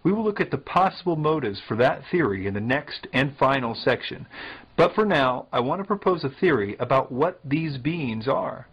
We will look at the possible motives for that theory in the next and final section. But for now, I want to propose a theory about what these beings are.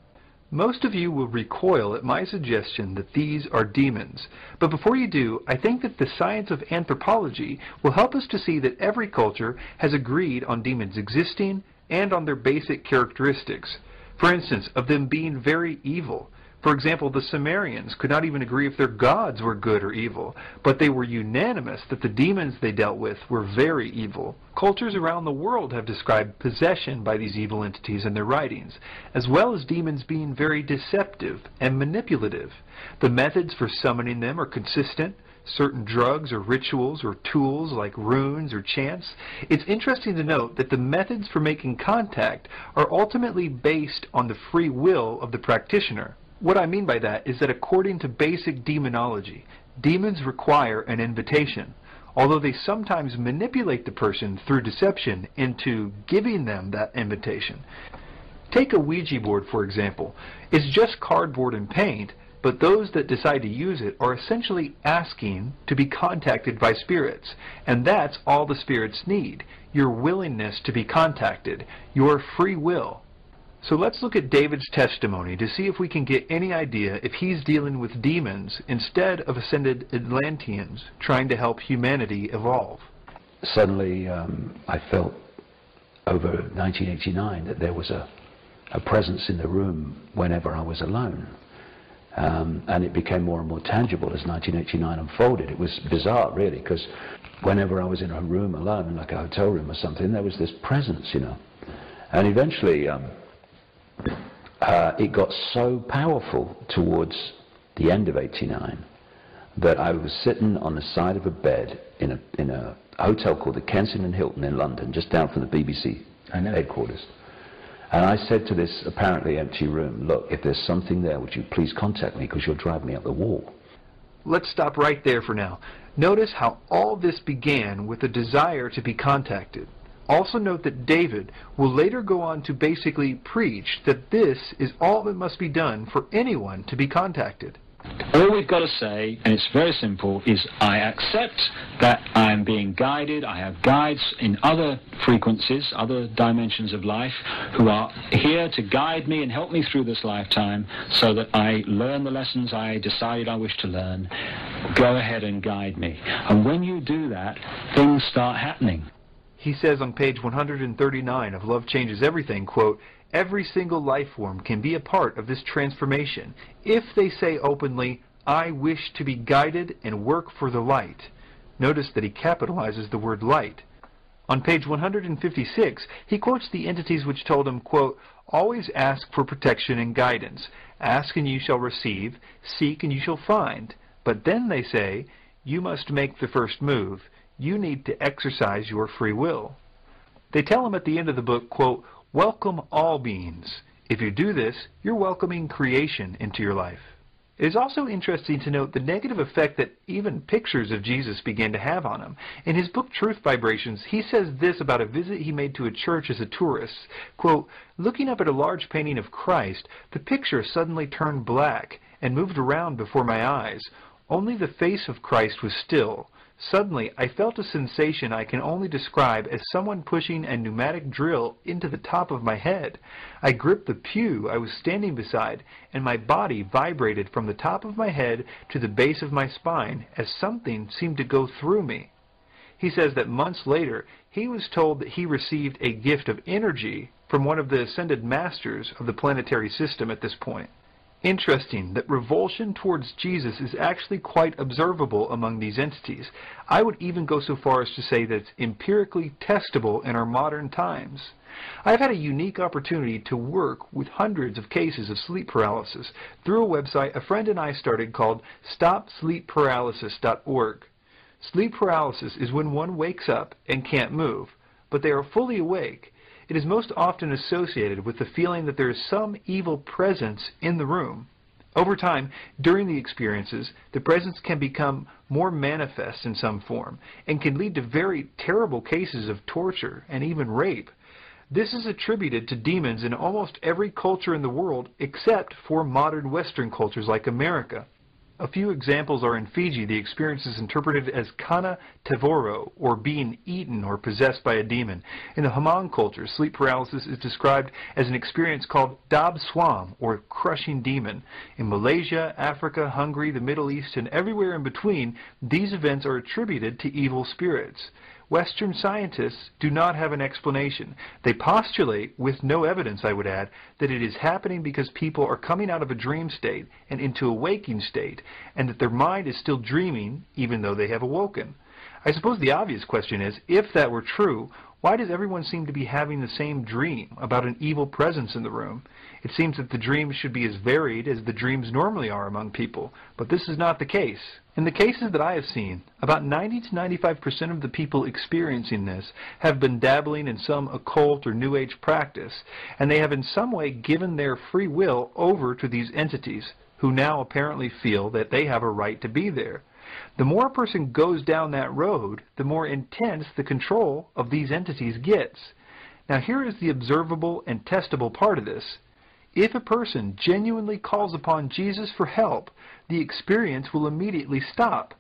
Most of you will recoil at my suggestion that these are demons. But before you do, I think that the science of anthropology will help us to see that every culture has agreed on demons existing and on their basic characteristics. For instance, of them being very evil. For example, the Sumerians could not even agree if their gods were good or evil, but they were unanimous that the demons they dealt with were very evil. Cultures around the world have described possession by these evil entities in their writings, as well as demons being very deceptive and manipulative. The methods for summoning them are consistent. Certain drugs or rituals or tools like runes or chants. It's interesting to note that the methods for making contact are ultimately based on the free will of the practitioner. What I mean by that is that according to basic demonology, demons require an invitation, although they sometimes manipulate the person through deception into giving them that invitation. Take a Ouija board, for example. It's just cardboard and paint, but those that decide to use it are essentially asking to be contacted by spirits, and that's all the spirits need, your willingness to be contacted, your free will. So let's look at David's testimony to see if we can get any idea if he's dealing with demons instead of ascended Atlanteans trying to help humanity evolve. Suddenly I felt over 1989 that there was a presence in the room whenever I was alone. And it became more and more tangible as 1989 unfolded. It was bizarre, really, because whenever I was in a room alone, like a hotel room or something, there was this presence, you know. And eventually it got so powerful towards the end of '89 that I was sitting on the side of a bed in a hotel called the Kensington Hilton in London, just down from the BBC headquarters. And I said to this apparently empty room, look, if there's something there, would you please contact me, because you'll drive me up the wall. Let's stop right there for now. Notice how all this began with a desire to be contacted. Also note that David will later go on to basically preach that this is all that must be done for anyone to be contacted. All we've got to say, and it's very simple, is I accept that I am being guided. I have guides in other frequencies, other dimensions of life, who are here to guide me and help me through this lifetime so that I learn the lessons I decided I wish to learn. Go ahead and guide me. And when you do that, things start happening. He says on page 139 of Love Changes Everything, quote, every single life form can be a part of this transformation if they say openly, I wish to be guided and work for the light. Notice that he capitalizes the word light. On page 156, he quotes the entities which told him, quote, always ask for protection and guidance. Ask and you shall receive. Seek and you shall find. But then they say, you must make the first move. You need to exercise your free will. They tell him at the end of the book, quote, welcome all beings. If you do this, you're welcoming creation into your life. It is also interesting to note the negative effect that even pictures of Jesus began to have on him. In his book Truth Vibrations, he says this about a visit he made to a church as a tourist, quote, looking up at a large painting of Christ, the picture suddenly turned black and moved around before my eyes. Only the face of Christ was still. Suddenly, I felt a sensation I can only describe as someone pushing a pneumatic drill into the top of my head. I gripped the pew I was standing beside, and my body vibrated from the top of my head to the base of my spine as something seemed to go through me. He says that months later, he was told that he received a gift of energy from one of the ascended masters of the planetary system at this point. Interesting that revulsion towards Jesus is actually quite observable among these entities. I would even go so far as to say that it's empirically testable in our modern times. I've had a unique opportunity to work with hundreds of cases of sleep paralysis through a website a friend and I started called StopSleepParalysis.org. Sleep paralysis is when one wakes up and can't move, but they are fully awake. It is most often associated with the feeling that there is some evil presence in the room. Over time, during the experiences, the presence can become more manifest in some form and can lead to very terrible cases of torture and even rape. This is attributed to demons in almost every culture in the world except for modern Western cultures like America. A few examples are in Fiji. The experience is interpreted as kana tevoro, or being eaten or possessed by a demon. In the Hmong culture, sleep paralysis is described as an experience called dab swam, or crushing demon. In Malaysia, Africa, Hungary, the Middle East, and everywhere in between, these events are attributed to evil spirits. Western scientists do not have an explanation. They postulate, with no evidence I would add, that it is happening because people are coming out of a dream state and into a waking state, and that their mind is still dreaming even though they have awoken. I suppose the obvious question is, if that were true, why does everyone seem to be having the same dream about an evil presence in the room? It seems that the dreams should be as varied as the dreams normally are among people, but this is not the case. In the cases that I have seen, about 90 to 95% of the people experiencing this have been dabbling in some occult or New Age practice, and they have in some way given their free will over to these entities, who now apparently feel that they have a right to be there. The more a person goes down that road, the more intense the control of these entities gets. Now here is the observable and testable part of this. If a person genuinely calls upon Jesus for help, the experience will immediately stop.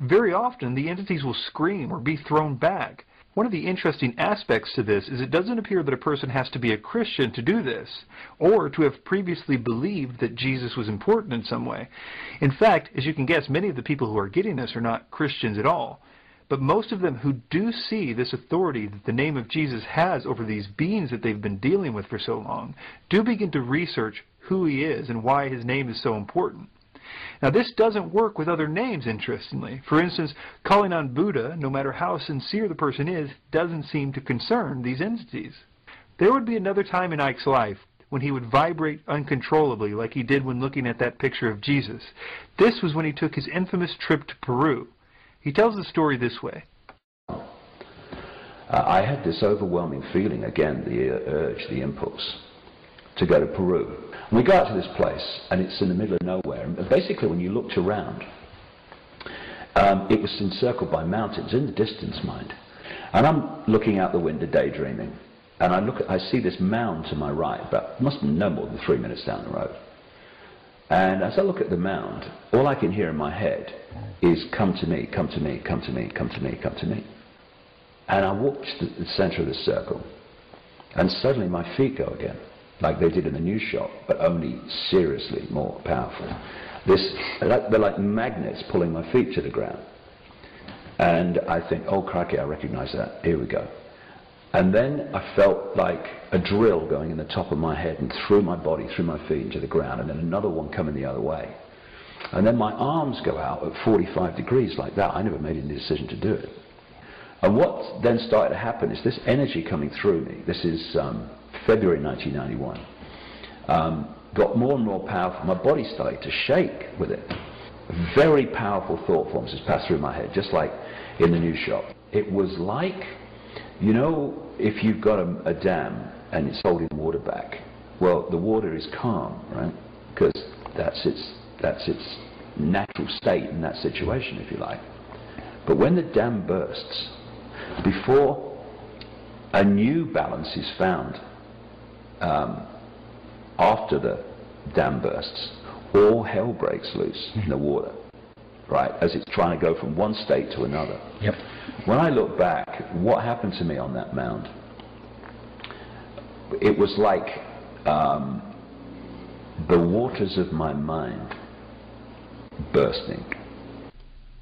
Very often the entities will scream or be thrown back. One of the interesting aspects to this is it doesn't appear that a person has to be a Christian to do this, or to have previously believed that Jesus was important in some way. In fact, as you can guess, many of the people who are getting this are not Christians at all. But most of them who do see this authority that the name of Jesus has over these beings that they've been dealing with for so long, do begin to research who he is and why his name is so important. Now this doesn't work with other names, interestingly. For instance, calling on Buddha, no matter how sincere the person is, doesn't seem to concern these entities. There would be another time in Icke's life when he would vibrate uncontrollably like he did when looking at that picture of Jesus. This was when he took his infamous trip to Peru. He tells the story this way. I had this overwhelming feeling, again, the urge, the impulse, to go to Peru. And we go out to this place, and it's in the middle of nowhere. And basically, when you looked around, it was encircled by mountains, in the distance, mind. And I'm looking out the window, daydreaming, and I see this mound to my right, but must be no more than 3 minutes down the road. And as I look at the mound, all I can hear in my head is, come to me, come to me, come to me, come to me, come to me. And I walk to the center of the circle, and suddenly my feet go again, like they did in the news shot, but only seriously more powerful. They're like magnets pulling my feet to the ground. And I think, oh crikey, I recognize that, here we go. And then I felt like a drill going in the top of my head and through my body, through my feet into the ground, and then another one coming the other way. And then my arms go out at 45 degrees like that. I never made any decision to do it. And what then started to happen is this energy coming through me, this is February 1991, got more and more powerful. My body started to shake with it. Very powerful thought forms just passed through my head, just like in the news shot. It was like, you know, if you've got a dam and it's holding water back, well, the water is calm, right? Because that's its natural state in that situation, if you like. But when the dam bursts, before a new balance is found after the dam bursts, all hell breaks loose in the water, right, as it's trying to go from one state to another. Yep. When I look back, what happened to me on that mound? It was like the waters of my mind bursting.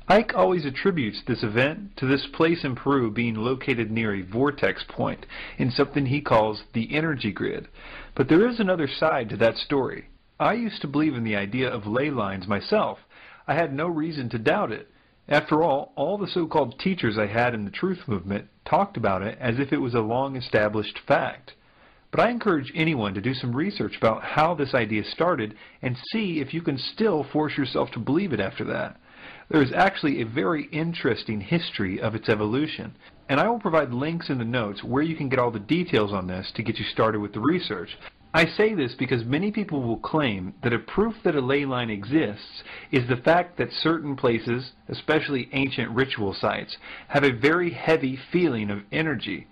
Icke always attributes this event to this place in Peru being located near a vortex point in something he calls the energy grid. But there is another side to that story. I used to believe in the idea of ley lines myself. I had no reason to doubt it. After all the so-called teachers I had in the truth movement talked about it as if it was a long-established fact. But I encourage anyone to do some research about how this idea started and see if you can still force yourself to believe it after that. There is actually a very interesting history of its evolution, and I will provide links in the notes where you can get all the details on this to get you started with the research. I say this because many people will claim that a proof that a ley line exists is the fact that certain places, especially ancient ritual sites, have a very heavy feeling of energy.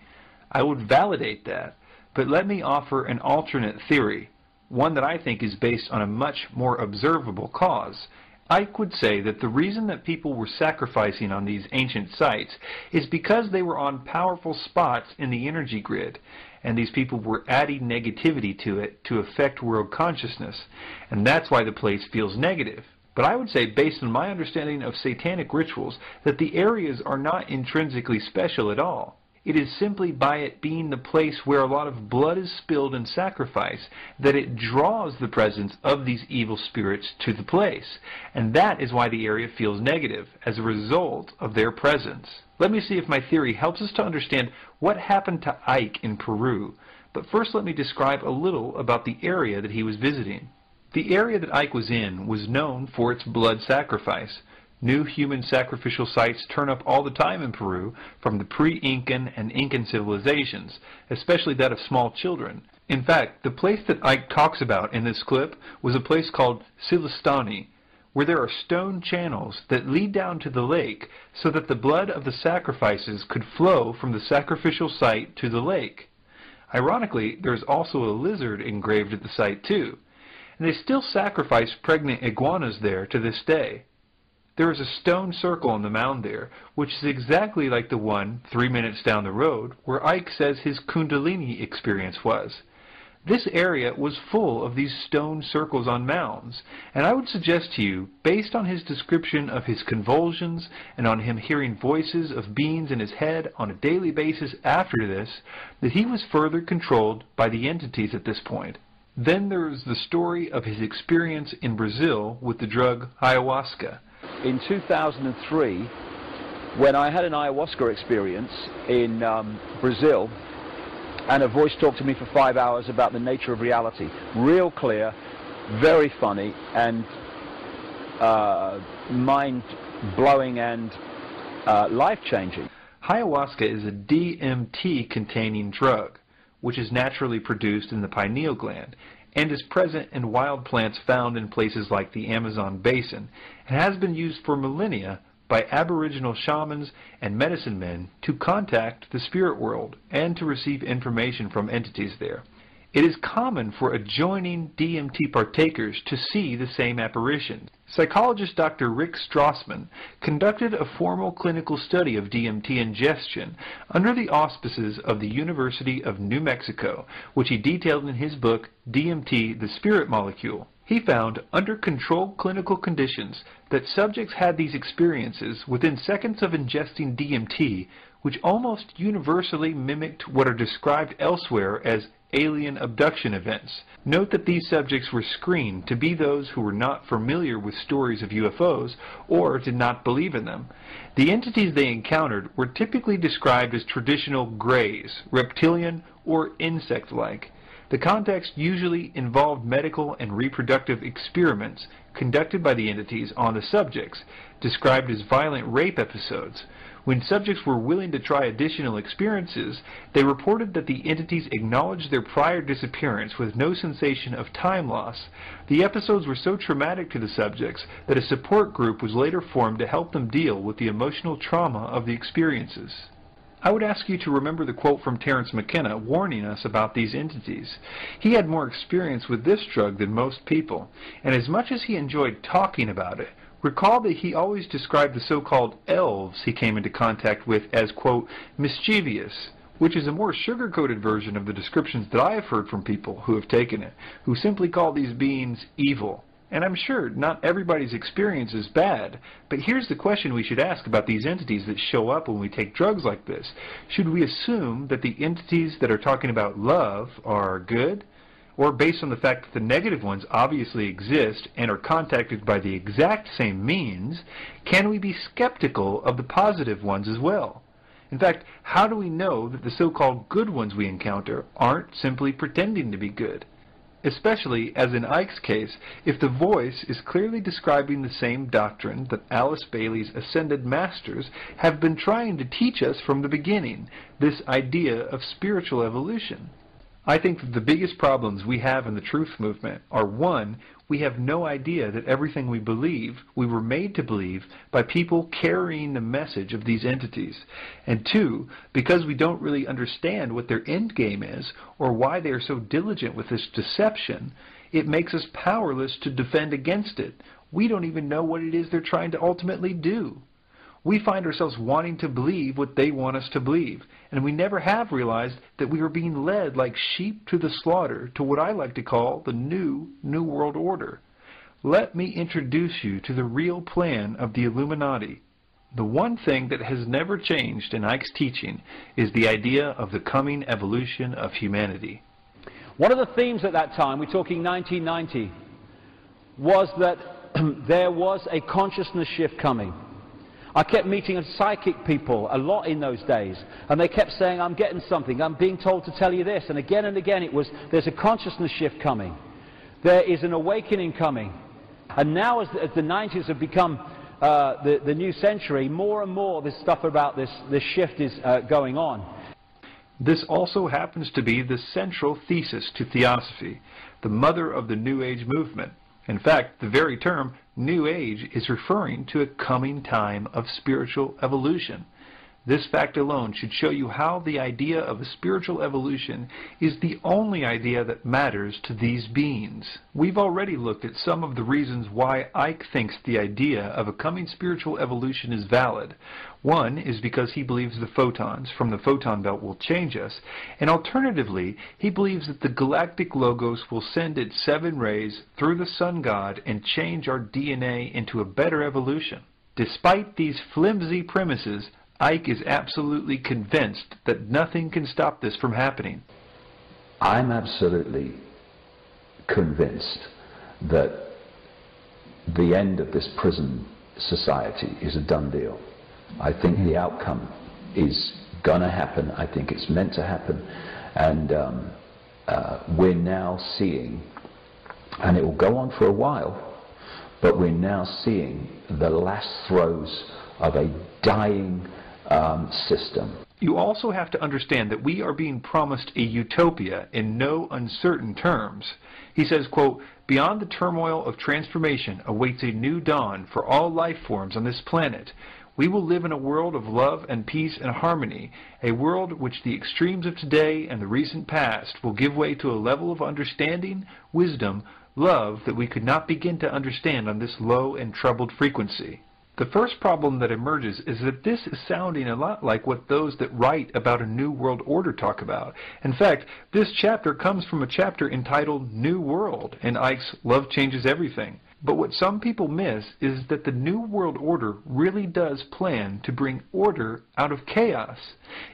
I would validate that, but let me offer an alternate theory, one that I think is based on a much more observable cause. Icke would say that the reason that people were sacrificing on these ancient sites is because they were on powerful spots in the energy grid, and these people were adding negativity to it to affect world consciousness, and that's why the place feels negative. But I would say, based on my understanding of satanic rituals, that the areas are not intrinsically special at all. It is simply by it being the place where a lot of blood is spilled in sacrifice that it draws the presence of these evil spirits to the place. And that is why the area feels negative, as a result of their presence. Let me see if my theory helps us to understand what happened to Icke in Peru. But first let me describe a little about the area that he was visiting. The area that Icke was in was known for its blood sacrifice. New human sacrificial sites turn up all the time in Peru from the pre-Incan and Incan civilizations, especially that of small children. In fact, the place that Icke talks about in this clip was a place called Silistani, where there are stone channels that lead down to the lake so that the blood of the sacrifices could flow from the sacrificial site to the lake. Ironically, there's also a lizard engraved at the site too, and they still sacrifice pregnant iguanas there to this day. There is a stone circle on the mound there, which is exactly like the one 3 minutes down the road where Icke says his Kundalini experience was. This area was full of these stone circles on mounds, and I would suggest to you, based on his description of his convulsions and on him hearing voices of beings in his head on a daily basis after this, that he was further controlled by the entities at this point. Then there is the story of his experience in Brazil with the drug ayahuasca. In 2003, when I had an ayahuasca experience in Brazil, and a voice talked to me for 5 hours about the nature of reality. Real clear, very funny, and mind-blowing and life-changing. Ayahuasca is a DMT-containing drug, which is naturally produced in the pineal gland, and is present in wild plants found in places like the Amazon basin, and has been used for millennia by Aboriginal shamans and medicine men to contact the spirit world and to receive information from entities there. It is common for adjoining DMT partakers to see the same apparitions. Psychologist Dr. Rick Strassman conducted a formal clinical study of DMT ingestion under the auspices of the University of New Mexico, which he detailed in his book, DMT, the Spirit Molecule. He found, under controlled clinical conditions, that subjects had these experiences within seconds of ingesting DMT, which almost universally mimicked what are described elsewhere as alien abduction events. Note that these subjects were screened to be those who were not familiar with stories of UFOs or did not believe in them. The entities they encountered were typically described as traditional greys, reptilian, or insect-like. The context usually involved medical and reproductive experiments conducted by the entities on the subjects, described as violent rape episodes. When subjects were willing to try additional experiences, they reported that the entities acknowledged their prior disappearance with no sensation of time loss. The episodes were so traumatic to the subjects that a support group was later formed to help them deal with the emotional trauma of the experiences. I would ask you to remember the quote from Terence McKenna warning us about these entities. He had more experience with this drug than most people, and as much as he enjoyed talking about it, recall that he always described the so-called elves he came into contact with as, quote, mischievous, which is a more sugar-coated version of the descriptions that I have heard from people who have taken it, who simply call these beings evil. And I'm sure not everybody's experience is bad, but here's the question we should ask about these entities that show up when we take drugs like this. Should we assume that the entities that are talking about love are good? Or based on the fact that the negative ones obviously exist and are contacted by the exact same means, can we be skeptical of the positive ones as well? In fact, how do we know that the so-called good ones we encounter aren't simply pretending to be good? Especially, as in Icke's case, if the voice is clearly describing the same doctrine that Alice Bailey's ascended masters have been trying to teach us from the beginning, this idea of spiritual evolution. I think that the biggest problems we have in the truth movement are, one, we have no idea that everything we believe, we were made to believe by people carrying the message of these entities. And two, because we don't really understand what their end game is or why they are so diligent with this deception, it makes us powerless to defend against it we don't even know what it is they're trying to ultimately do. We find ourselves wanting to believe what they want us to believe, and we never have realized that we are being led like sheep to the slaughter to what I like to call the New World Order. Let me introduce you to the real plan of the Illuminati. The one thing that has never changed in Icke's teaching is the idea of the coming evolution of humanity. One of the themes at that time, we're talking 1990, was that there was a consciousness shift coming. I kept meeting psychic people a lot in those days, and they kept saying, I'm getting something, I'm being told to tell you this, and again it was, there's a consciousness shift coming. There is an awakening coming. And now as the 90s have become the new century, more and more this stuff about this shift is going on. This also happens to be the central thesis to Theosophy, the mother of the New Age movement. In fact, the very term New Age is referring to a coming time of spiritual evolution. This fact alone should show you how the idea of a spiritual evolution is the only idea that matters to these beings. We've already looked at some of the reasons why Icke thinks the idea of a coming spiritual evolution is valid. One is because he believes the photons from the photon belt will change us, and alternatively, he believes that the galactic logos will send its 7 rays through the sun god and change our DNA into a better evolution. Despite these flimsy premises, Icke is absolutely convinced that nothing can stop this from happening. I'm absolutely convinced that the end of this prison society is a done deal. I think the outcome is going to happen. I think it's meant to happen. And we're now seeing, and it will go on for a while, but we're now seeing the last throes of a dying system. You also have to understand that we are being promised a utopia in no uncertain terms. He says, quote, "Beyond the turmoil of transformation awaits a new dawn for all life forms on this planet. We will live in a world of love and peace and harmony, a world which the extremes of today and the recent past will give way to a level of understanding, wisdom, love that we could not begin to understand on this low and troubled frequency." The first problem that emerges is that this is sounding a lot like what those that write about a New World Order talk about. In fact, this chapter comes from a chapter entitled New World in Icke's Love Changes Everything. But what some people miss is that the New World Order really does plan to bring order out of chaos.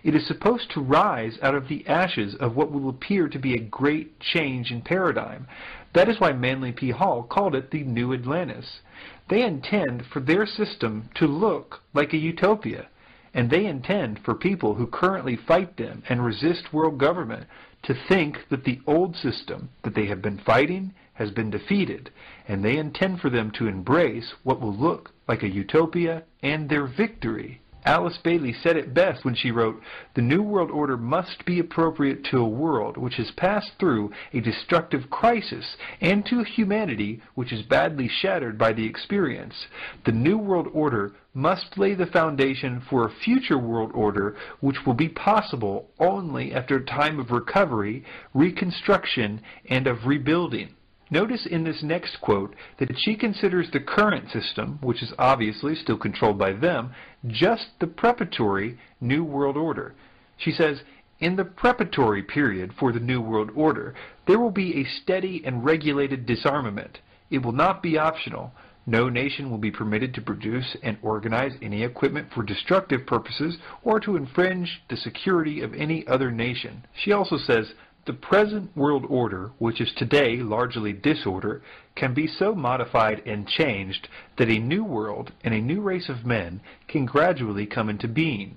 It is supposed to rise out of the ashes of what will appear to be a great change in paradigm. That is why Manly P. Hall called it the New Atlantis. They intend for their system to look like a utopia, and they intend for people who currently fight them and resist world government to think that the old system that they have been fighting has been defeated, and they intend for them to embrace what will look like a utopia and their victory. Alice Bailey said it best when she wrote, "The New World Order must be appropriate to a world which has passed through a destructive crisis and to humanity which is badly shattered by the experience. The New World Order must lay the foundation for a future world order which will be possible only after a time of recovery, reconstruction, and of rebuilding." Notice in this next quote that she considers the current system, which is obviously still controlled by them, just the preparatory New World Order. She says, "In the preparatory period for the New World Order, there will be a steady and regulated disarmament. It will not be optional. No nation will be permitted to produce and organize any equipment for destructive purposes or to infringe the security of any other nation." She also says, "The present world order, which is today largely disorder, can be so modified and changed that a new world and a new race of men can gradually come into being.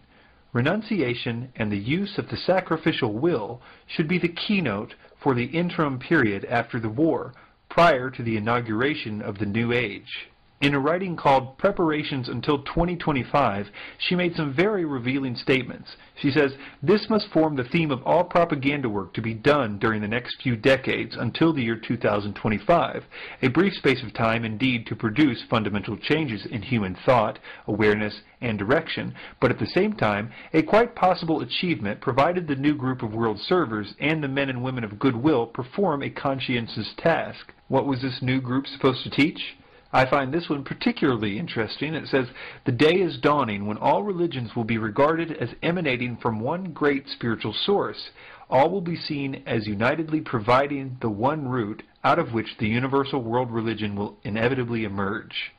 Renunciation and the use of the sacrificial will should be the keynote for the interim period after the war, prior to the inauguration of the New Age." In a writing called Preparations Until 2025, she made some very revealing statements. She says, "This must form the theme of all propaganda work to be done during the next few decades until the year 2025, a brief space of time indeed to produce fundamental changes in human thought, awareness, and direction, but at the same time a quite possible achievement provided the new group of world servers and the men and women of goodwill perform a conscientious task." What was this new group supposed to teach? I find this one particularly interesting. It says, "The day is dawning when all religions will be regarded as emanating from one great spiritual source. All will be seen as unitedly providing the one root out of which the universal world religion will inevitably emerge."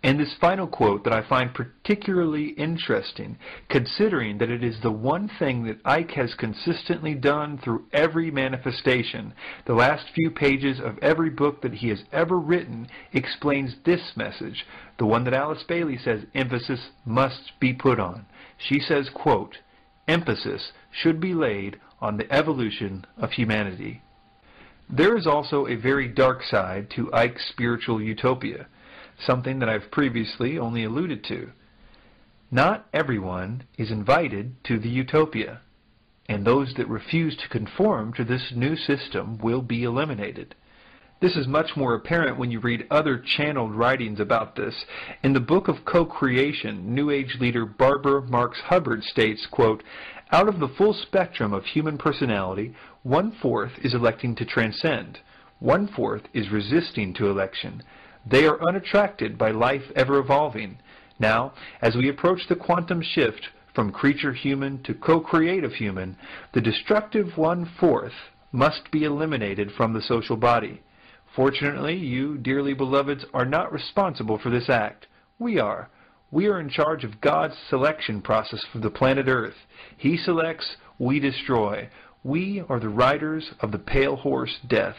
And this final quote that I find particularly interesting, considering that it is the one thing that Icke has consistently done through every manifestation. The last few pages of every book that he has ever written explains this message, the one that Alice Bailey says emphasis must be put on. She says, quote, "Emphasis should be laid on the evolution of humanity." There is also a very dark side to Icke's spiritual utopia, something that I've previously only alluded to. Not everyone is invited to the utopia, and those that refuse to conform to this new system will be eliminated. This is much more apparent when you read other channeled writings about this. In the book of Co-Creation, New Age leader Barbara Marx Hubbard states, quote, "Out of the full spectrum of human personality, 1/4 is electing to transcend. 1/4 is resisting to election. They are unattracted by life ever evolving. Now, as we approach the quantum shift from creature human to co-creative human, the destructive 1/4 must be eliminated from the social body. Fortunately, you, dearly beloveds, are not responsible for this act. We are. We are in charge of God's selection process for the planet Earth. He selects, we destroy. We are the riders of the pale horse, death."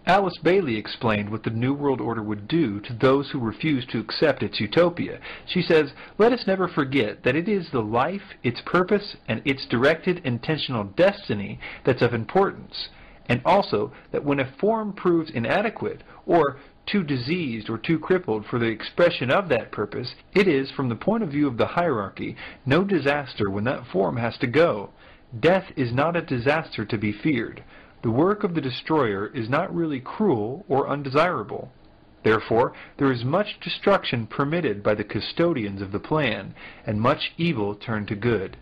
Alice Bailey explained what the New World Order would do to those who refuse to accept its utopia. She says, "Let us never forget that it is the life, its purpose, and its directed intentional destiny that's of importance, and also that when a form proves inadequate, or too diseased or too crippled for the expression of that purpose, it is, from the point of view of the hierarchy, no disaster when that form has to go. Death is not a disaster to be feared. The work of the destroyer is not really cruel or undesirable. Therefore, there is much destruction permitted by the custodians of the plan, and much evil turned to good."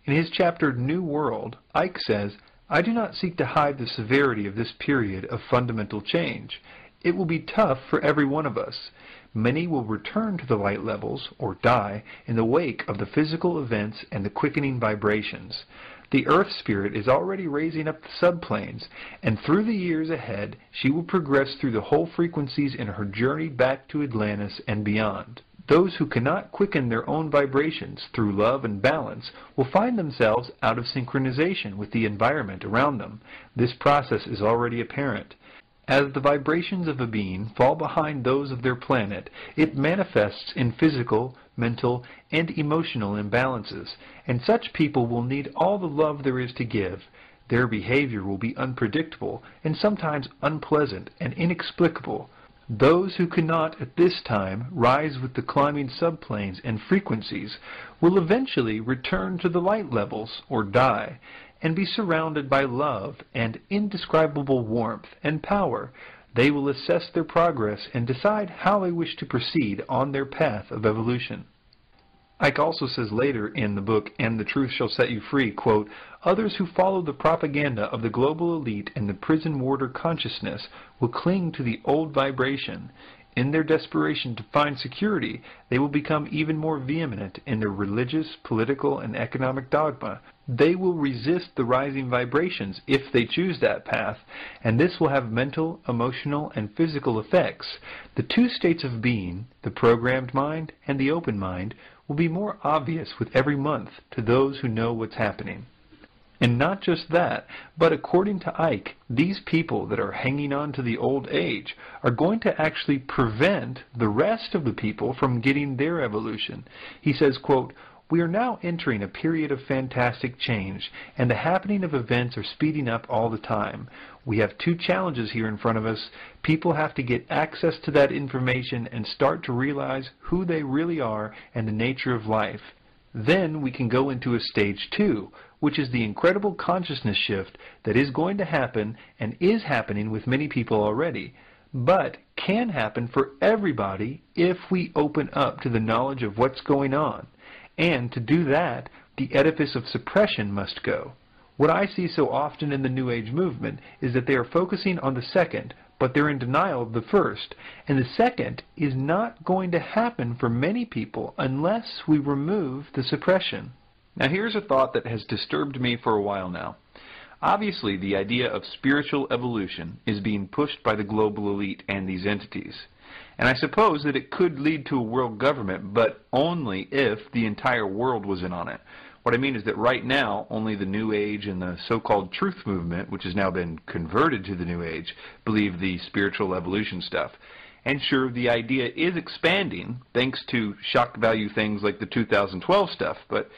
In his chapter New World, Icke says, "I do not seek to hide the severity of this period of fundamental change. It will be tough for every one of us. Many will return to the light levels, or die, in the wake of the physical events and the quickening vibrations. The Earth Spirit is already raising up the subplanes, and through the years ahead she will progress through the whole frequencies in her journey back to Atlantis and beyond. Those who cannot quicken their own vibrations through love and balance will find themselves out of synchronization with the environment around them. This process is already apparent. As the vibrations of a being fall behind those of their planet, it manifests in physical, mental, and emotional imbalances, and such people will need all the love there is to give. Their behavior will be unpredictable and sometimes unpleasant and inexplicable. Those who cannot at this time rise with the climbing subplanes and frequencies will eventually return to the light levels or die, and be surrounded by love and indescribable warmth and power. They will assess their progress and decide how they wish to proceed on their path of evolution." Icke also says later in the book, "And the Truth Shall Set You Free," quote, "Others who follow the propaganda of the global elite and the prison warder consciousness will cling to the old vibration. In their desperation to find security, they will become even more vehement in their religious, political, and economic dogma. They will resist the rising vibrations if they choose that path, and this will have mental, emotional, and physical effects. The two states of being, the programmed mind and the open mind, will be more obvious with every month to those who know what's happening." And not just that, but according to Icke, these people that are hanging on to the old age are going to actually prevent the rest of the people from getting their evolution. He says, quote, "We are now entering a period of fantastic change, and the happening of events are speeding up all the time. We have two challenges here in front of us. People have to get access to that information and start to realize who they really are and the nature of life. Then we can go into a stage 2, which is the incredible consciousness shift that is going to happen and is happening with many people already, but can happen for everybody if we open up to the knowledge of what's going on. And to do that, the edifice of suppression must go. What I see so often in the New Age movement is that they are focusing on the second, but they're in denial of the first. And the second is not going to happen for many people unless we remove the suppression. Now here's a thought that has disturbed me for a while now. Obviously, the idea of spiritual evolution is being pushed by the global elite and these entities. And I suppose that it could lead to a world government, but only if the entire world was in on it. What I mean is that right now, only the New Age and the so-called truth movement, which has now been converted to the New Age, believe the spiritual evolution stuff. And sure, the idea is expanding, thanks to shock value things like the 2012 stuff, but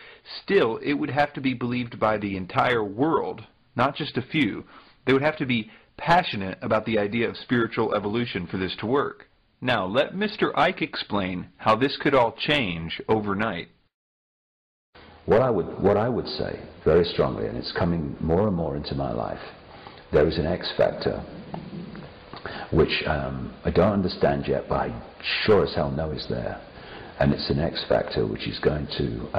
still, it would have to be believed by the entire world, not just a few. They would have to be passionate about the idea of spiritual evolution for this to work. Now, let Mr. Icke explain how this could all change overnight. What I would say very strongly, and it's coming more and more into my life, there is an X factor which I don't understand yet, but I sure as hell know is there. And it's an X factor which is going to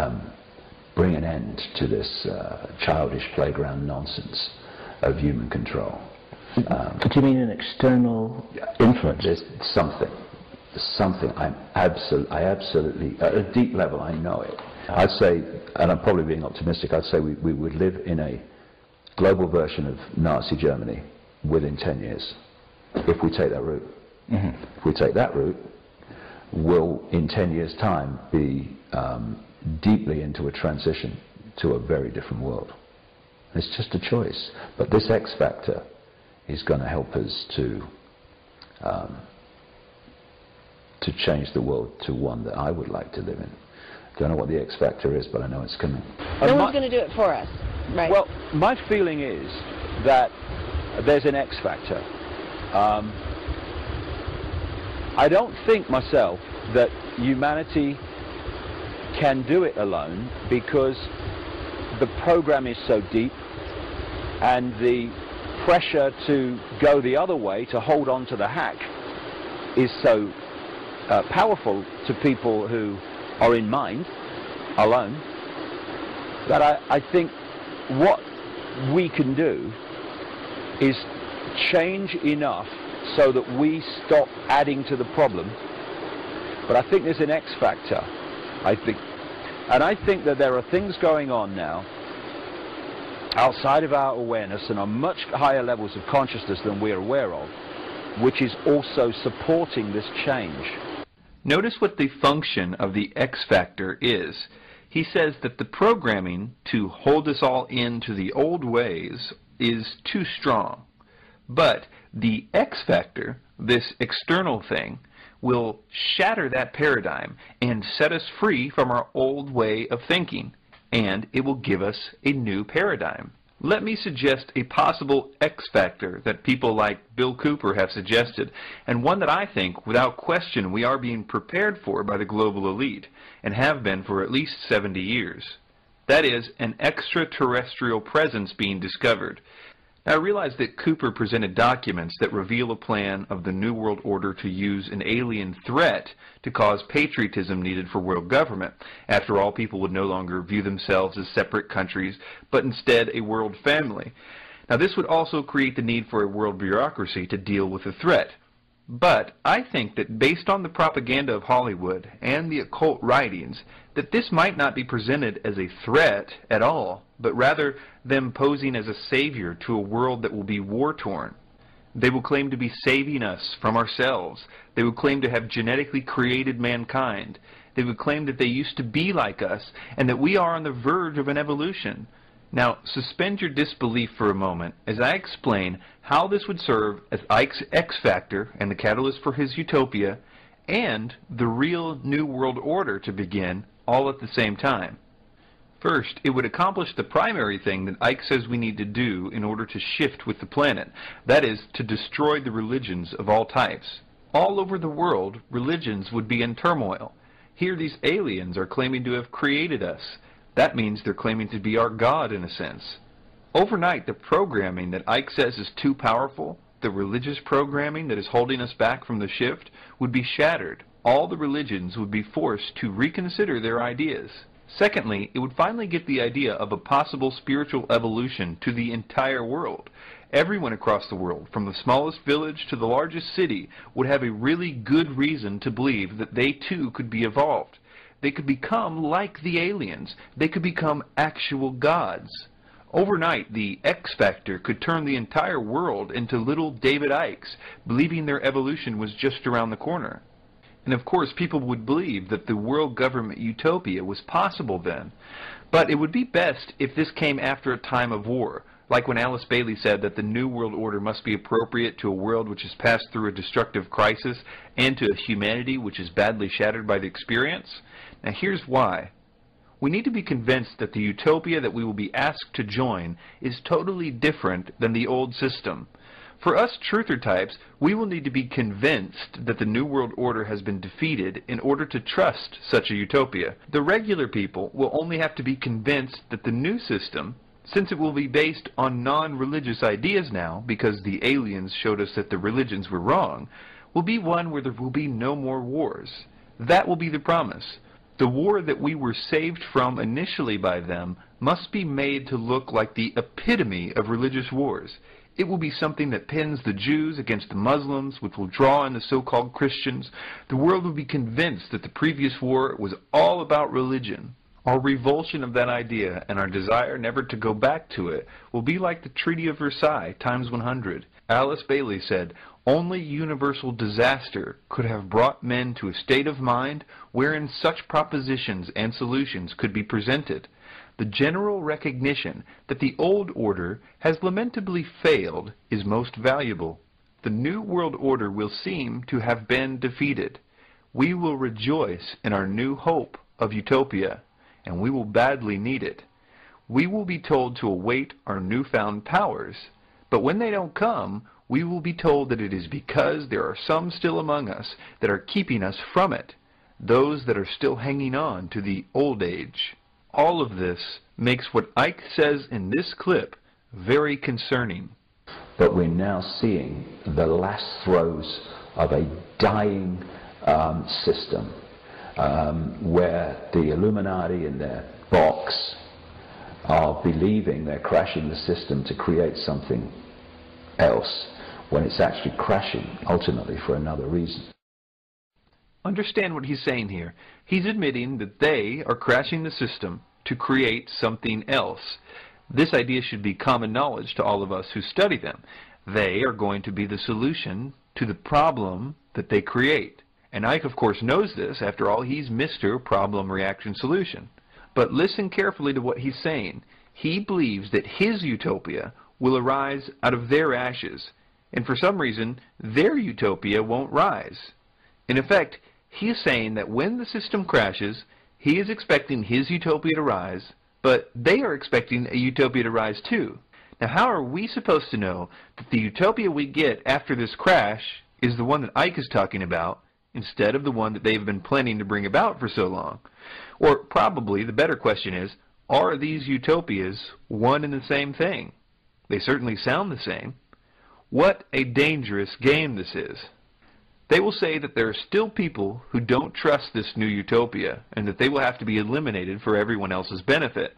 bring an end to this childish playground nonsense of human control. Do you mean an external influence? There's something. I absolutely, at a deep level, I know it. I'd say, and I'm probably being optimistic, I'd say we would live in a global version of Nazi Germany within 10 years, if we take that route. Mm-hmm. If we take that route, we'll, in 10 years' time, be deeply into a transition to a very different world. It's just a choice. But this X factor is going to help us to change the world to one that I would like to live in. Don't know what the X factor is, but I know it's coming. No one's going to do it for us, right? Well, my feeling is that there's an X factor. I don't think myself that humanity can do it alone, because the program is so deep and the pressure to go the other way, to hold on to the hack, is so powerful to people who are in mind alone, that I think what we can do is change enough so that we stop adding to the problem. But I think there's an X factor, I think that there are things going on now outside of our awareness and on much higher levels of consciousness than we're aware of, which is also supporting this change. Notice what the function of the X factor is. He says that the programming to hold us all into the old ways is too strong. But the X factor, this external thing, will shatter that paradigm and set us free from our old way of thinking, and it will give us a new paradigm. Let me suggest a possible X factor that people like Bill Cooper have suggested, and one that I think, without question, we are being prepared for by the global elite, and have been for at least 70 years. That is, an extraterrestrial presence being discovered. Now, I realize that Cooper presented documents that reveal a plan of the New World Order to use an alien threat to cause patriotism needed for world government. After all, people would no longer view themselves as separate countries, but instead a world family. Now, this would also create the need for a world bureaucracy to deal with the threat. But I think that based on the propaganda of Hollywood and the occult writings, that this might not be presented as a threat at all, but rather them posing as a savior to a world that will be war-torn. They will claim to be saving us from ourselves. They would claim to have genetically created mankind. They would claim that they used to be like us and that we are on the verge of an evolution. Now, suspend your disbelief for a moment as I explain how this would serve as Icke's X factor and the catalyst for his utopia, and the real New World Order to begin all at the same time. First, it would accomplish the primary thing that Icke says we need to do in order to shift with the planet. That is, to destroy the religions of all types. All over the world, religions would be in turmoil. Here these aliens are claiming to have created us. That means they're claiming to be our God in a sense. Overnight, the programming that Icke says is too powerful, the religious programming that is holding us back from the shift, would be shattered. All the religions would be forced to reconsider their ideas. Secondly, it would finally get the idea of a possible spiritual evolution to the entire world. Everyone across the world, from the smallest village to the largest city, would have a really good reason to believe that they too could be evolved. They could become like the aliens. They could become actual gods. Overnight, the X factor could turn the entire world into little David Ickes, believing their evolution was just around the corner. And of course, people would believe that the world government utopia was possible then. But it would be best if this came after a time of war, like when Alice Bailey said that the New World Order must be appropriate to a world which has passed through a destructive crisis and to a humanity which is badly shattered by the experience. Now here's why. We need to be convinced that the utopia that we will be asked to join is totally different than the old system. For us truther types, we will need to be convinced that the New World Order has been defeated in order to trust such a utopia. The regular people will only have to be convinced that the new system, since it will be based on non-religious ideas now, because the aliens showed us that the religions were wrong, will be one where there will be no more wars. That will be the promise. The war that we were saved from initially by them must be made to look like the epitome of religious wars. It will be something that pins the Jews against the Muslims, which will draw in the so-called Christians. The world will be convinced that the previous war was all about religion. Our revulsion of that idea and our desire never to go back to it will be like the Treaty of Versailles times 100. Alice Bailey said, "Only universal disaster could have brought men to a state of mind wherein such propositions and solutions could be presented. The general recognition that the old order has lamentably failed is most valuable. The New World Order will seem to have been defeated. We will rejoice in our new hope of utopia, and we will badly need it. We will be told to await our newfound powers, but when they don't come, we will be told that it is because there are some still among us that are keeping us from it, those that are still hanging on to the old age." All of this makes what Icke says in this clip very concerning. But we're now seeing the last throes of a dying system where the Illuminati in their box are believing they're crashing the system to create something else, when it's actually crashing ultimately for another reason. Understand what he's saying here. He's admitting that they are crashing the system to create something else. This idea should be common knowledge to all of us who study them. They are going to be the solution to the problem that they create. And Icke, of course, knows this. After all, he's Mr. Problem Reaction Solution. But listen carefully to what he's saying. He believes that his utopia will arise out of their ashes. And for some reason, their utopia won't rise. In effect, he is saying that when the system crashes, he is expecting his utopia to rise, but they are expecting a utopia to rise too. Now, how are we supposed to know that the utopia we get after this crash is the one that Icke is talking about, instead of the one that they've been planning to bring about for so long? Or probably the better question is, are these utopias one and the same thing? They certainly sound the same. What a dangerous game this is. They will say that there are still people who don't trust this new utopia and that they will have to be eliminated for everyone else's benefit.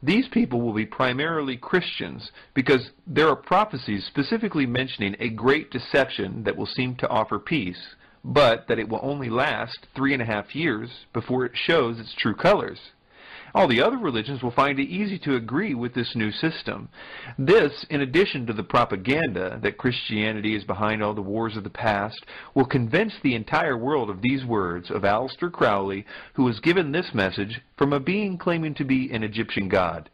These people will be primarily Christians because there are prophecies specifically mentioning a great deception that will seem to offer peace, but that it will only last 3.5 years before it shows its true colors. All the other religions will find it easy to agree with this new system. This, in addition to the propaganda that Christianity is behind all the wars of the past, will convince the entire world of these words of Aleister Crowley, who was given this message from a being claiming to be an Egyptian god.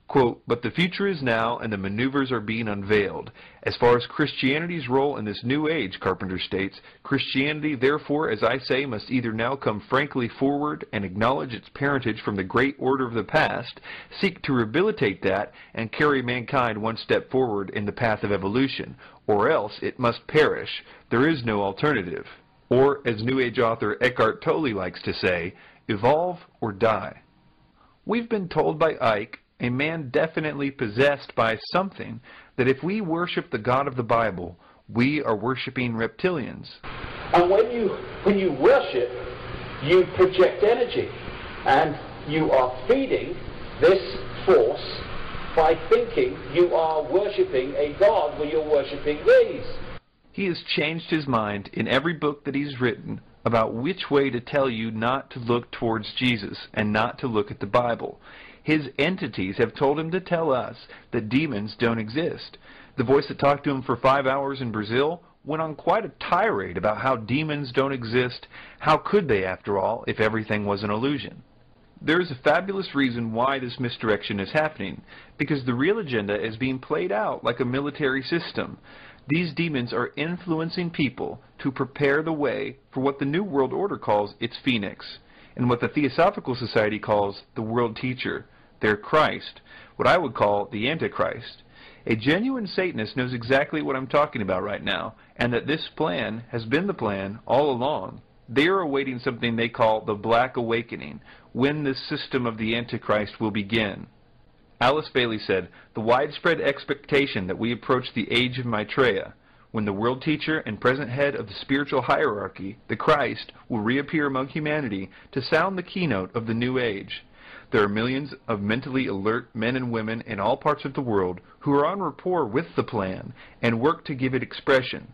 Quote, "But the future is now, and the maneuvers are being unveiled. As far as Christianity's role in this new age," Carpenter states, "Christianity, therefore, as I say, must either now come frankly forward and acknowledge its parentage from the great order of the past, seek to rehabilitate that, and carry mankind one step forward in the path of evolution, or else it must perish. There is no alternative." Or, as New Age author Eckhart Tolle likes to say, evolve or die. We've been told by Icke, a man definitely possessed by something, that if we worship the God of the Bible, we are worshiping reptilians. And when you worship, you project energy, and you are feeding this force by thinking you are worshipping a god when you're worshipping these. He has changed his mind in every book that he's written about which way to tell you not to look towards Jesus and not to look at the Bible. His entities have told him to tell us that demons don't exist. The voice that talked to him for 5 hours in Brazil went on quite a tirade about how demons don't exist. How could they, after all, if everything was an illusion? There is a fabulous reason why this misdirection is happening, because the real agenda is being played out like a military system. These demons are influencing people to prepare the way for what the New World Order calls its phoenix, and what the Theosophical Society calls the world teacher, their Christ, what I would call the Antichrist. A genuine Satanist knows exactly what I'm talking about right now, and that this plan has been the plan all along. They are awaiting something they call the Black Awakening, when this system of the Antichrist will begin. Alice Bailey said, "The widespread expectation that we approach the age of Maitreya, when the world teacher and present head of the spiritual hierarchy, the Christ, will reappear among humanity to sound the keynote of the new age. There are millions of mentally alert men and women in all parts of the world who are on rapport with the plan and work to give it expression.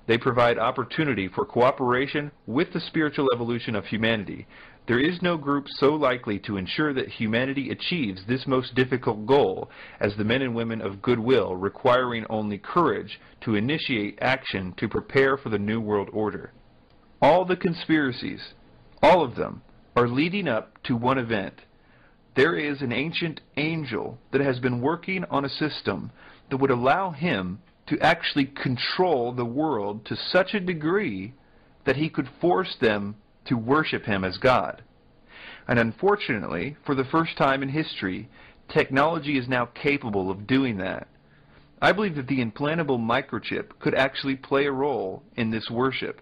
They provide opportunity for cooperation with the spiritual evolution of humanity. There is no group so likely to ensure that humanity achieves this most difficult goal as the men and women of goodwill, requiring only courage to initiate action to prepare for the New World Order." All the conspiracies, all of them, are leading up to one event. There is an ancient angel that has been working on a system that would allow him to actually control the world to such a degree that he could force them to worship him as God. And unfortunately, for the first time in history, technology is now capable of doing that. I believe that the implantable microchip could actually play a role in this worship.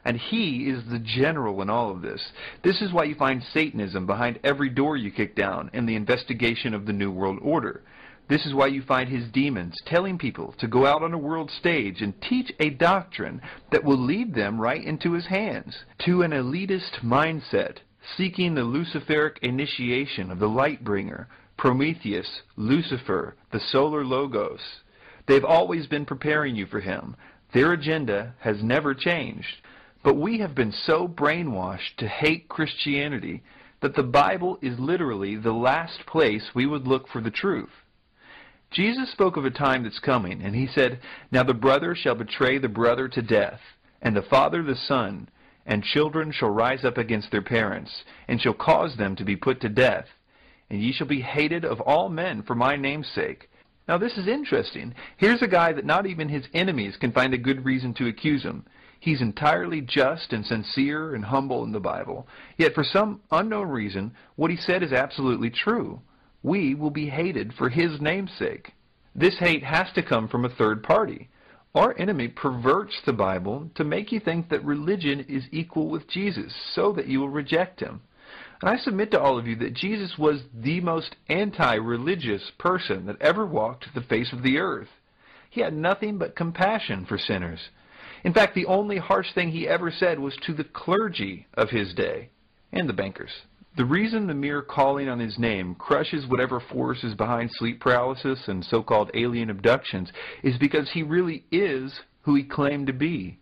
And he is the general in all of this. This is why you find Satanism behind every door you kick down in the investigation of the New World Order. This is why you find his demons telling people to go out on a world stage and teach a doctrine that will lead them right into his hands, to an elitist mindset, seeking the Luciferic initiation of the Lightbringer, Prometheus, Lucifer, the Solar Logos. They've always been preparing you for him. Their agenda has never changed. But we have been so brainwashed to hate Christianity that the Bible is literally the last place we would look for the truth. Jesus spoke of a time that's coming, and he said, "Now the brother shall betray the brother to death, and the father the son, and children shall rise up against their parents, and shall cause them to be put to death. And ye shall be hated of all men for my name's sake." Now this is interesting. Here's a guy that not even his enemies can find a good reason to accuse him. He's entirely just and sincere and humble in the Bible. Yet for some unknown reason, what he said is absolutely true. We will be hated for his name's sake. This hate has to come from a third party. Our enemy perverts the Bible to make you think that religion is equal with Jesus, so that you will reject him. And I submit to all of you that Jesus was the most anti-religious person that ever walked the face of the earth. He had nothing but compassion for sinners. In fact, the only harsh thing he ever said was to the clergy of his day and the bankers. The reason the mere calling on his name crushes whatever force is behind sleep paralysis and so-called alien abductions is because he really is who he claimed to be.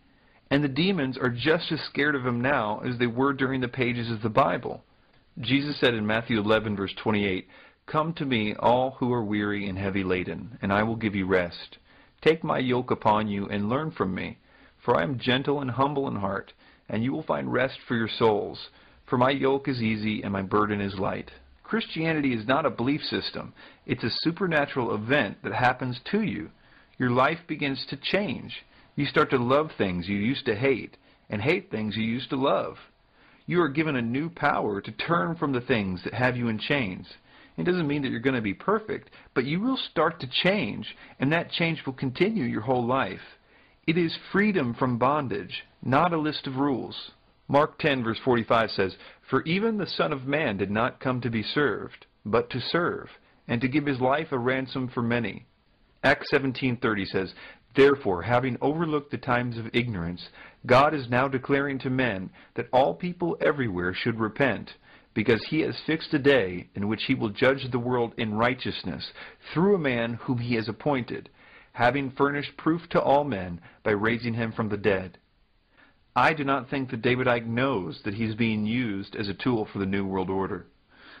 And the demons are just as scared of him now as they were during the pages of the Bible. Jesus said in Matthew 11, verse 28, "Come to me, all who are weary and heavy laden, and I will give you rest. Take my yoke upon you and learn from me, for I am gentle and humble in heart, and you will find rest for your souls. For my yoke is easy and my burden is light." Christianity is not a belief system. It's a supernatural event that happens to you. Your life begins to change. You start to love things you used to hate, and hate things you used to love. You are given a new power to turn from the things that have you in chains. It doesn't mean that you're going to be perfect, but you will start to change, and that change will continue your whole life. It is freedom from bondage, not a list of rules. Mark 10, verse 45 says, "For even the Son of Man did not come to be served, but to serve, and to give his life a ransom for many." Acts 17:30 says, "Therefore, having overlooked the times of ignorance, God is now declaring to men that all people everywhere should repent, because he has fixed a day in which he will judge the world in righteousness through a man whom he has appointed, having furnished proof to all men by raising him from the dead. I do not think that David Icke knows that he's being used as a tool for the New World Order.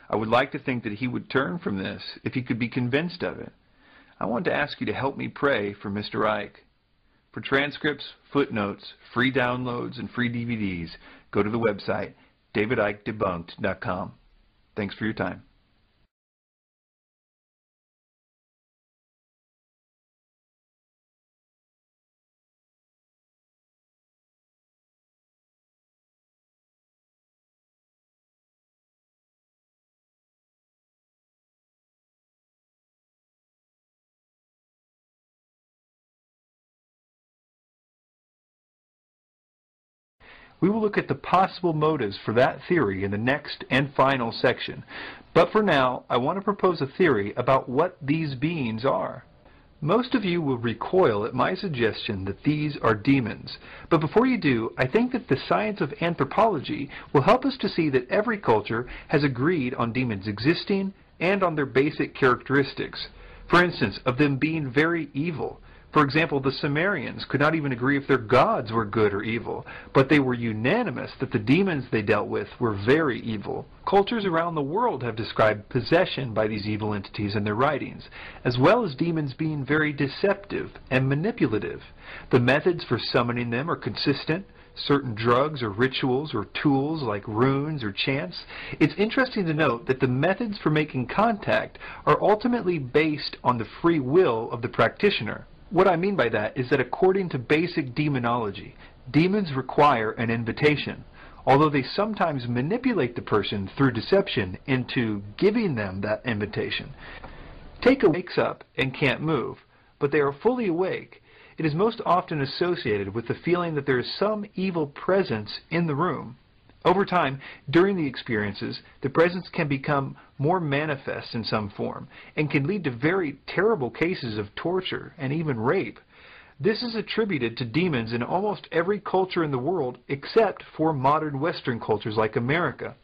I would like to think that he would turn from this if he could be convinced of it. I want to ask you to help me pray for Mr. Icke. For transcripts, footnotes, free downloads, and free DVDs, go to the website davidickedebunked.com. Thanks for your time. We will look at the possible motives for that theory in the next and final section. But for now, I want to propose a theory about what these beings are. Most of you will recoil at my suggestion that these are demons. But before you do, I think that the science of anthropology will help us to see that every culture has agreed on demons existing and on their basic characteristics. For instance, of them being very evil. For example, the Sumerians could not even agree if their gods were good or evil, but they were unanimous that the demons they dealt with were very evil. Cultures around the world have described possession by these evil entities in their writings, as well as demons being very deceptive and manipulative. The methods for summoning them are consistent. Certain drugs or rituals or tools like runes or chants. It's interesting to note that the methods for making contact are ultimately based on the free will of the practitioner. What I mean by that is that according to basic demonology, demons require an invitation, although they sometimes manipulate the person through deception into giving them that invitation. Take wakes up and can't move, but they are fully awake. It is most often associated with the feeling that there is some evil presence in the room. Over time, during the experiences, the presence can become more manifest in some form and can lead to very terrible cases of torture and even rape. This is attributed to demons in almost every culture in the world except for modern Western cultures like America.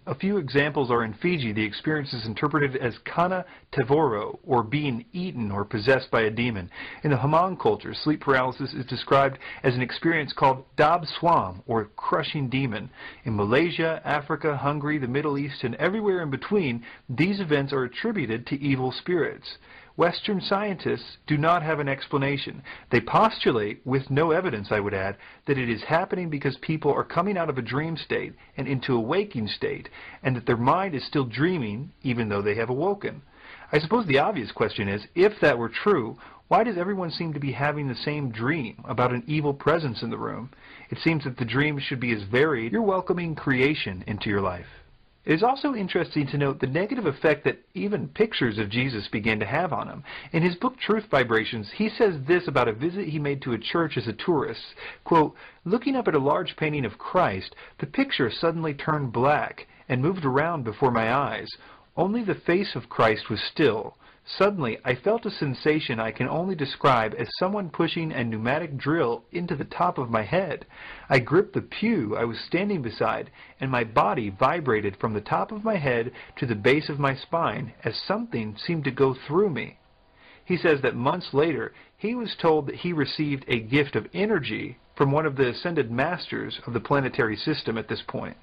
A few examples are in Fiji. The experience is interpreted as kana tevoro, or being eaten or possessed by a demon. In the Hmong culture, sleep paralysis is described as an experience called dab swam, or crushing demon. In Malaysia, Africa, Hungary, the Middle East, and everywhere in between, these events are attributed to evil spirits. Western scientists do not have an explanation. They postulate, with no evidence I would add, that it is happening because people are coming out of a dream state and into a waking state, and that their mind is still dreaming even though they have awoken. I suppose the obvious question is, if that were true, why does everyone seem to be having the same dream about an evil presence in the room? It seems that the dream should be as varied. You're welcoming creation into your life. It is also interesting to note the negative effect that even pictures of Jesus began to have on him. In his book Truth Vibrations, he says this about a visit he made to a church as a tourist, quote, "Looking up at a large painting of Christ, the picture suddenly turned black and moved around before my eyes. Only the face of Christ was still. Suddenly, I felt a sensation I can only describe as someone pushing a pneumatic drill into the top of my head. I gripped the pew I was standing beside, and my body vibrated from the top of my head to the base of my spine as something seemed to go through me." He says that months later, he was told that he received a gift of energy from one of the ascended masters of the planetary system at this point.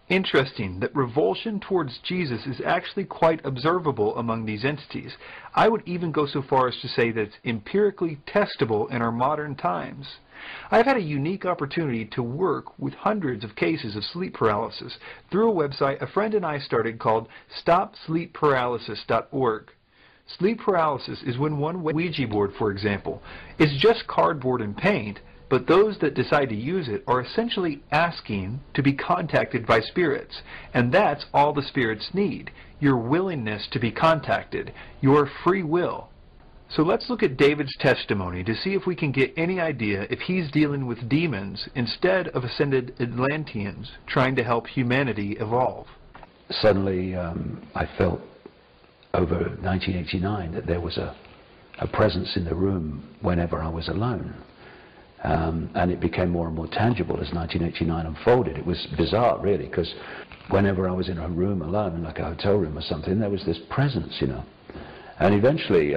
Interesting that revulsion towards Jesus is actually quite observable among these entities. I would even go so far as to say that it's empirically testable in our modern times. I've had a unique opportunity to work with hundreds of cases of sleep paralysis through a website a friend and I started called StopSleepParalysis.org. Sleep paralysis is when one Ouija board, for example, is just cardboard and paint, but those that decide to use it are essentially asking to be contacted by spirits. And that's all the spirits need, your willingness to be contacted, your free will. So let's look at David's testimony to see if we can get any idea if he's dealing with demons instead of ascended Atlanteans trying to help humanity evolve. Suddenly I felt over 1989 that there was a presence in the room whenever I was alone. And it became more and more tangible as 1989 unfolded. It was bizarre, really, because whenever I was in a room alone, like a hotel room or something, there was this presence, you know. And eventually,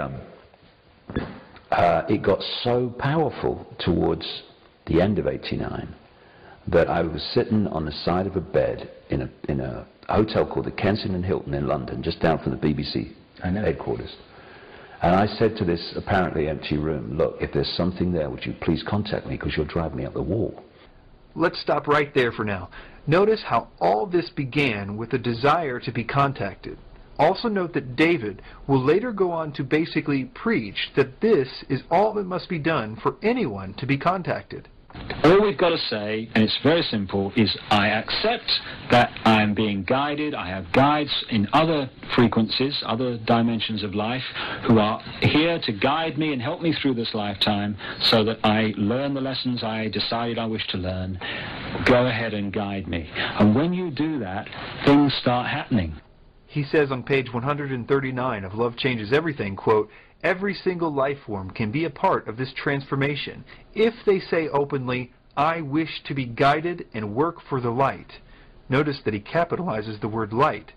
it got so powerful towards the end of '89 that I was sitting on the side of a bed in a hotel called the Kensington Hilton in London, just down from the BBC headquarters. And I said to this apparently empty room, look, if there's something there, would you please contact me, because you'll drive me up the wall. Let's stop right there for now. Notice how all this began with a desire to be contacted. Also note that David will later go on to basically preach that this is all that must be done for anyone to be contacted. All we've got to say, and it's very simple, is I accept that I'm being guided. I have guides in other frequencies, other dimensions of life, who are here to guide me and help me through this lifetime so that I learn the lessons I decided I wish to learn. Go ahead and guide me. And when you do that, things start happening. He says on page 139 of Love Changes Everything, quote, every single life form can be a part of this transformation if they say openly, I wish to be guided and work for the light. Notice that he capitalizes the word light.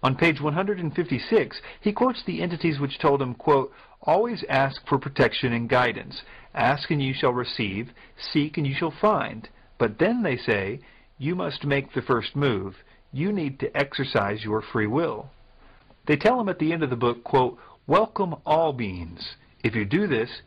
On page 156, he quotes the entities which told him, quote, always ask for protection and guidance. Ask and you shall receive. Seek and you shall find. But then they say, you must make the first move. You need to exercise your free will. They tell him at the end of the book, quote, welcome all beings. If you do this,